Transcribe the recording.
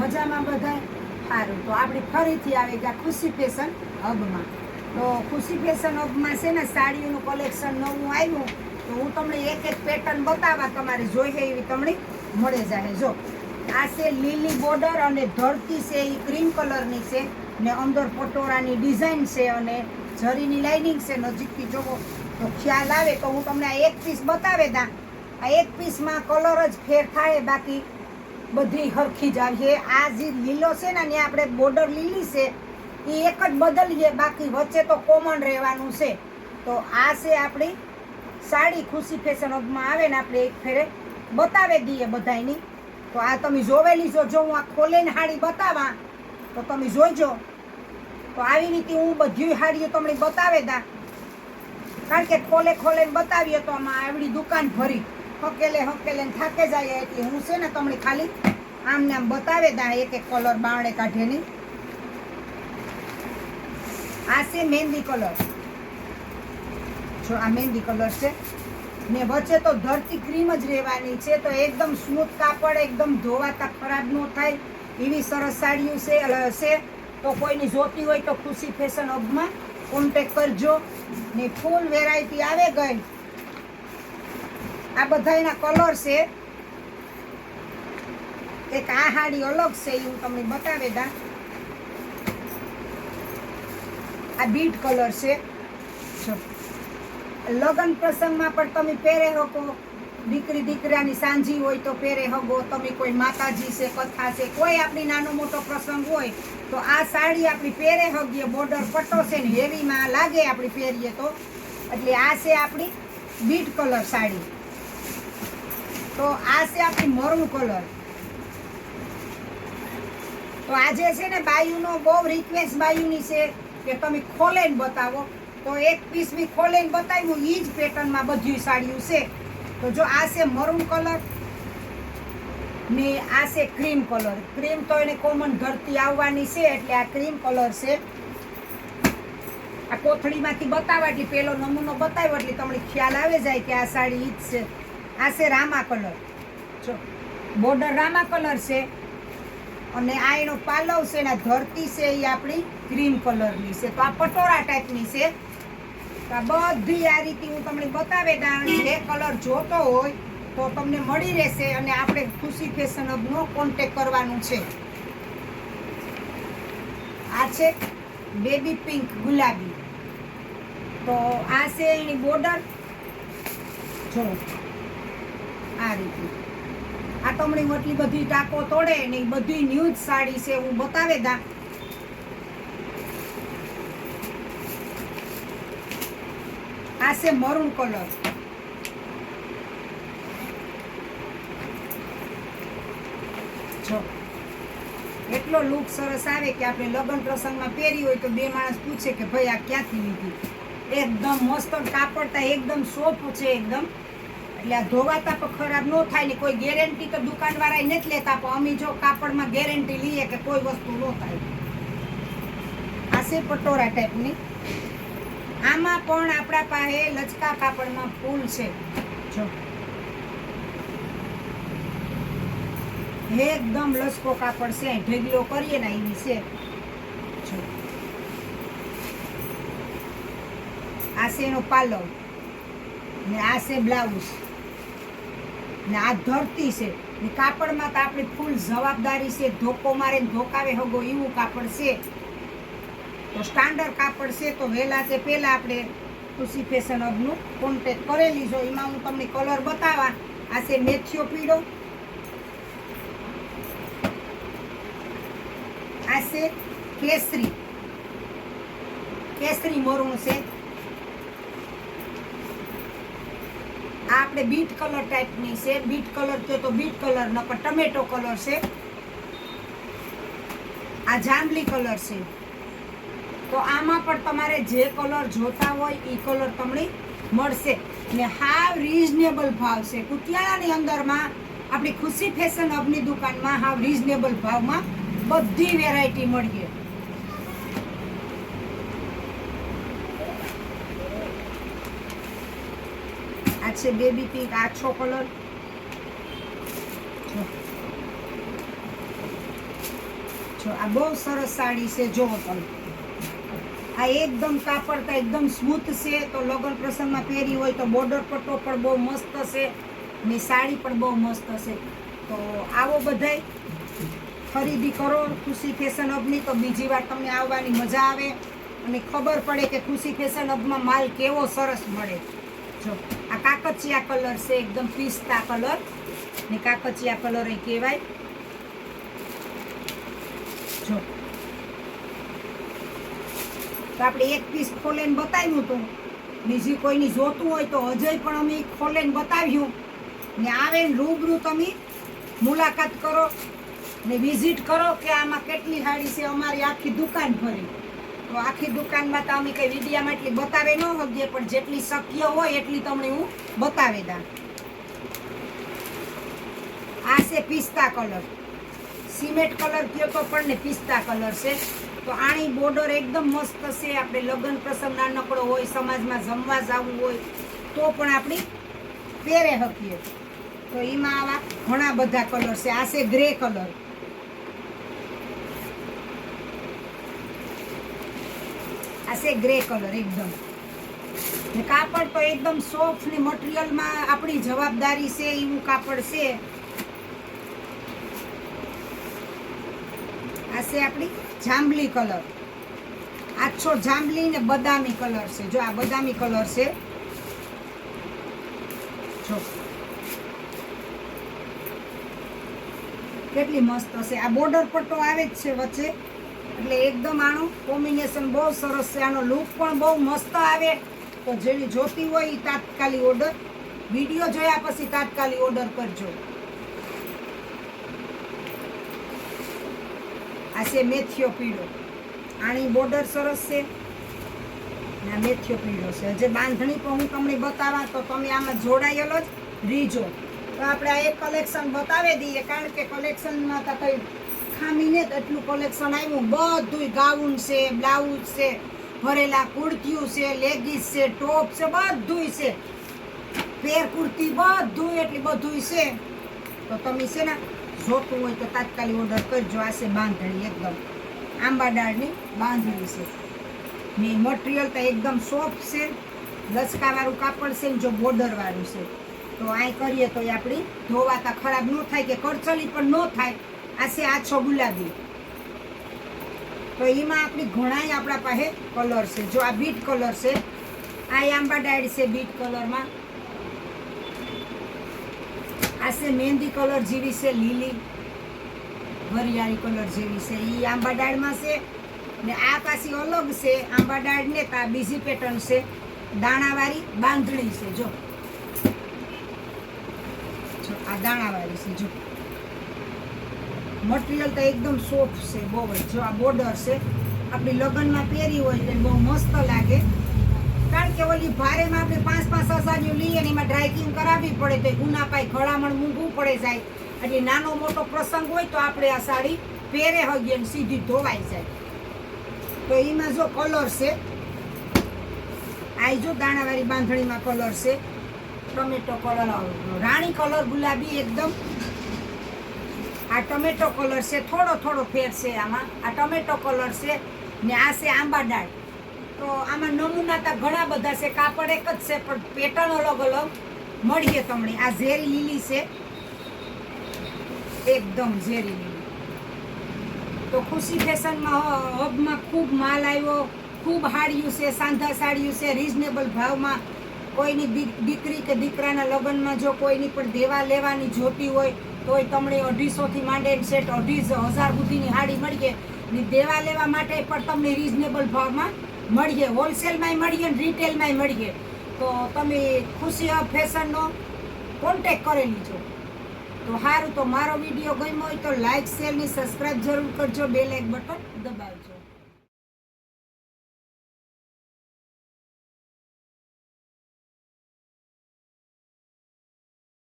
મજામાં બધાય? સારું, તો આપણે ફરીથી આવી ગયા ખુશી ફેશન હબમાં. તો ખુશી ફેશન હબમાં છે ને સાડીઓનું કલેક્શન નવું આવ્યું, તો હું તમને એક એક પેટર્ન બતાવવા, તમારે જોઈએ એવી તમને મળે જાય. જો આ છે લીલી બોર્ડર અને ધરતી છે એ ક્રીમ કલરની છે ને અંદર પટોળાની ડિઝાઇન છે અને જરીની લાઇનિંગ છે. નજીકથી જોવો તો ખ્યાલ આવે. તો હું તમને આ એક પીસ બતાવે દા. આ એક પીસમાં કલર જ ફેર થાય, બાકી બધી હરખી જ આવે. આ જે લીલો છે ને ત્યાં આપણે બોર્ડર લીલી છે એ એક જ બદલીએ, બાકી વચ્ચે તો કોમન રહેવાનું છે. તો આ છે આપણી સાડી ખુશી ફેશન હબમાં આવે ને આપણે એક ફેરે બતાવી દઈએ બધાની. તો આ તમે જોવેલી જો હું આ ખોલીને હાડી બતાવા તો તમે જોઈજો. તો આવી રીતે હું બધી હાડીઓ તમને બતાવે દા, કારણ કે ખોલે બતાવીએ તો આમાં આવડી દુકાન ભરી હકેલે થાકે જાય. એટલે હું છે ને તમને ખાલી આમ ને આમ બતાવે દા એક એક કલર બાવડે કાઢેની. આ છે મહેંદી કલર. જો આ મહેંદી કલર છે ને વચ્ચે તો ધરતી ક્રીમ જ રહેવાની છે. તો એકદમ સ્મૂથ કાપડ, એકદમ ધોવાતા ખરાબ ન થાય એવી સરસ સાડીઓ છે. તો કોઈની જોતી હોય તો ખુશી ફેશન હબમાં કોન્ટેક કરજો. ને ફૂલ વેરાયટી આવે ગઈ. આ બધાના કલર છે. એક આ હાડી અલગ છે એ હું તમને બતાવે દા. આ બીટ કલર છે. જો લગ્ન પ્રસંગમાં પણ તમે પહેરે શકો, દીકરી દીકરાની સાંજી હોય તો પહેરે હગો, તમે કોઈ માતાજી છે, કથા છે, કોઈ આપણી નાનો મોટો પ્રસંગ હોય તો આ સાડી આપણી પહેરે હગીએ. બોર્ડર પટ્ટો છે ને હેવીમાં લાગે આપણી પહેરીએ તો. એટલે આ છે આપણી બીટ કલર સાડી. તો આ છે આપણી મરૂન કલર. તો આજે છે ને બાયુનો બહુ રિક્વેસ્ટ બાયુની છે કે તમે ખોલીને બતાવો. તો એક પીસ બી ખોલીને બતાવ્યું એ જ પેટર્નમાં બધી સાડીઓ છે. તો જો આ છે મરૂન કલર ને આ છે ક્રીમ કલર. ક્રીમ તો એને કોમન ધરતી આવવાની છે એટલે આ ક્રીમ કલર છે. આ કોથળીમાંથી બતાવવા એટલે પેલો નમૂનો બતાવ્યો એટલે તમને ખ્યાલ આવી જાય કે આ સાડી ઈ જ છે. આ છે રામા કલર. જો બોર્ડર રામા કલર છે અને આ એનો પાલવ છે ને ધરતી છે એ આપણી ક્રીમ કલરની છે. તો આ પટોળા ટાઈપની છે. તો આ બધી આ રીતે હું તમને બતાવે દા. જે કલર જોતો હોય તો તમને મળી રહેશે અને આપણે ખુશી ફેશન હબનો કોન્ટેક કરવાનું છે. આ છે બેબી પિંક ગુલાબી. તો આ છે એની બોર્ડર. જો આ રીતે આ તમને એટલી બધી ટાંકો તોડે ને એ બધી ન્યૂઝ સાડી છે હું બતાવે દા. આ છે મરૂન કલર. જો એટલો લુક સરસ આવે કે આપણે લગ્ન પ્રસંગમાં પહેરી હોય તો બે માણસ પૂછે કે ભાઈ આ ક્યાંથી લીધી. એકદમ મસ્ત કાપડ તા એકદમ સોફ્ટ છે એકદમ. એટલે આ ધોવાતા પણ ખરાબ ન થાય ને કોઈ ગેરંટી તો દુકાનવાળા નથી લેતા, પણ અમે જો કાપડમાં ગેરંટી લઈએ કે કોઈ વસ્તુ ન થાય. આ છે પટોરા ટાઈપની. આમાં પણ આપણા પાસે લચકા કાપડમાં ફૂલ છે. જો એકદમ લચકો કાપડ છે, ઢગલો કરીએ ને એવી છે. જો આ છે એનો પાલવ ને આ છે બ્લાઉઝ ને આ ધરતી છે. ને કાપડમાં તો આપણી ફૂલ જવાબદારી છે. ધોકો મારે ધોકાવે હગો એવું કાપડ છે. તો સ્ટાન્ડર્ડ કાપડ છે. તો વહેલા છે પહેલાં આપણે ખુશી ફેશન હબનું કોન્ટેક કરેલી જો. એમાં હું તમને કલર બતાવવા. આ છે મેથીઓ પીળો. આ છે કેસરી મરૂન છે. આ આપણે બીટ કલર ટાઈપની છે. બીટ કલર કહો તો બીટ કલર નકર ટમેટો કલર છે. આ જાંબલી કલર છે. તો આમાં પણ તમારે જે કલર જોતા હોય એ કલર તમને મળશે ને હાવ રીઝનેબલ ભાવ છે. કુતિયાણાની અંદરમાં આપણી ખુશી ફેશન હબની દુકાનમાં હાવ રીઝનેબલ ભાવમાં બધી વેરાયટી મળીએ. આ છે બેબી પિંક આછો કલર. જો આ બહુ સરસ સાડી છે, જોવો તમે આ એકદમ કાપડતા એકદમ સ્મૂથ છે, તો લગ્ન પ્રસંગમાં પહેરી હોય તો બોર્ડર પટ્ટો પણ બહુ મસ્ત છે ને સાડી પણ બહુ મસ્ત છે. તો આવો બધાય ખરીદી કરો ખુશી ફેશન હબની, તો બીજી વાર તમને આવવાની મજા આવે અને ખબર પડે કે ખુશી ફેશન હબમાં માલ કેવો સરસ મળે. જો આ કાકચિયા કલર છે, એકદમ પિસ્તા કલર ને કાકચિયા કલર એ કહેવાય. જો તો આપણે એક પીસ ખોલીને બતાવ્યું હતું, બીજી કોઈની જોતું હોય તો હજય પણ અમે ખોલીને બતાવ્યું ને આવે ને રૂબરૂ તમે મુલાકાત કરો ને વિઝિટ કરો કે આમાં કેટલી સાડી છે. અમારી આખી દુકાન ભરી, તો આખી દુકાનમાં તો અમે કંઈ વિડીયામાં એટલી બતાવે ન શકીએ, પણ જેટલી શક્ય હોય એટલી તમને હું બતાવી દઉં. આ છે પિસ્તા કલર, સિમેન્ટ કલર કયો તો પણ ને પિસ્તા કલર છે. તો આની બોર્ડર એકદમ મસ્ત છે. આપણે લગ્ન પ્રસંગ નાનકડો હોય, સમાજમાં જમવા જવું હોય તો પણ આપણે પહેરે શકીએ. તો એમાં આવા ઘણા બધા કલર છે. આ છે ગ્રે કલર, આ છે ગ્રે કલર એકદમ ને કાપડ તો એકદમ સોફ્ટ ને મટીરિયલમાં આપણી જવાબદારી છે એવું કાપડ છે. આ છે આપણી જાંબલી કલર, આછો જાંબલી ને બદામી કલર છે. જો આ બદામી કલર છે, જો કેટલી મસ્ત છે. આ બોર્ડર પટ્ટો આવે જ છે વચ્ચે, એટલે એકદમ આનું કોમ્બિનેશન બહુ સરસ છે. આનો લુક પણ બહુ મસ્ત આવે. તો જેની જોતી હોય એ તાત્કાલિક ઓર્ડર, વિડીયો જોયા પછી તાત્કાલિક ઓર્ડર કરજો. આ છે મેથિયો પીળો, આની બોર્ડર સરસ છે ને આ મેથિયો પીળો છે. હજે બાંધણી પણ હું તમને બતાવા તો તમે આમાં જોડાયેલો જ રીજો. તો આપણે આ એક કલેક્શન બતાવી દઈએ, કારણ કે કલેક્શનમાં તો કંઈ ખામી ને એટલું કલેક્શન આવ્યું. બધું ગાઉન છે, બ્લાઉઝ છે, ભરેલા કુર્તીઓ છે, લેગીસ છે, ટોપ છે, બધું છે, પેર કુર્તી બધું એટલી બધું છે. તો તમે છે ને જોતું હોય તો તાત્કાલિક ઓર્ડર કરજો. આ છે બાંધણી, એકદમ આંબા ડાળની બાંધણી છે ને મટીરિયલ તો એકદમ સોફ્ટ છે, લચકાવાળું કાપડ છે ને જો બોર્ડરવાળું છે. તો આ કરીએ તો એ આપણી ધોવાતા ખરાબ ન થાય કે કરચલી પણ ન થાય. આ છે આછો ગુલાબી, તો એમાં આપણી ઘણાય આપણા પાસે કલર છે. જો આ બીટ કલર છે, આ આંબા ડાળ છે બીટ કલરમાં. આ છે મહેંદી કલર જેવી છે, લીલી વરિયાળી કલર જેવી છે, એ આંબા ડાળમાં છે. ને આ પાછી અલગ છે આંબા ડાળ ને, આ બીજી પેટર્ન છે, દાણાવાળી બાંધણી છે. જો આ દાણાવાળી છે. જો મટીરિયલ તો એકદમ સોફ્ટ છે બહુ જ. જો આ બોર્ડર છે, આપણી લગ્નમાં પહેરી હોય એટલે બહુ મસ્ત લાગે. કારણ કે ઓલી ભારેમાં આપણે 5-5 હજારની લઈએ ને એમાં ડ્રાયકિંગ કરાવવી પડે તો ગુના પાય ઘડામણ મૂંઘું પડે જાય. એટલે નાનો મોટો પ્રસંગ હોય તો આપણે આ સાડી પહેરે હગીએ ને સીધી ધોવાઈ જાય. તો એમાં જો કલર છે, આ જો દાણાવાળી બાંધણીમાં કલર છે, ટમેટો કલર, રાણી કલર ગુલાબી એકદમ. આ ટમેટો કલર છે, થોડો થોડો ફેર છે આમાં. આ ટમેટો કલર છે ને આ છે આંબા ડાળ. તો આમાં નમૂના તો ઘણા બધા છે, કાપડ એક જ છે પણ પેટર્ન અલગ અલગ મળીએ તમને. આ ઝેરી લીલી છે, એકદમ ઝેરી લીલી. તો ખુશી ફેશનમાં હબમાં ખૂબ માલ આવ્યો, ખૂબ સાડીઓ છે, સાંધા સાડીઓ છે રીઝનેબલ ભાવમાં. કોઈની દીકરી કે દીકરાના લગ્નમાં જો કોઈની પણ દેવા લેવાની જોતી હોય તોય તમને 250થી માંડીને સેટ 2,500 સુધીની સાડી મળીએ ને દેવા લેવા માટે પણ તમને રીઝનેબલ ભાવમાં મળીએ. હોલસેલમાંય મળીએ ને રિટેલમાંય મળીએ. તો તમે ખુશી હબ ફેશનનો કોન્ટેક કરી લીજો. તો સારું, તો મારો વિડીયો ગમ્યો હોય તો લાઈક, શેર ને સબસ્ક્રાઈબ જરૂર કરજો, બેલ આઇકન બટન દબાવજો.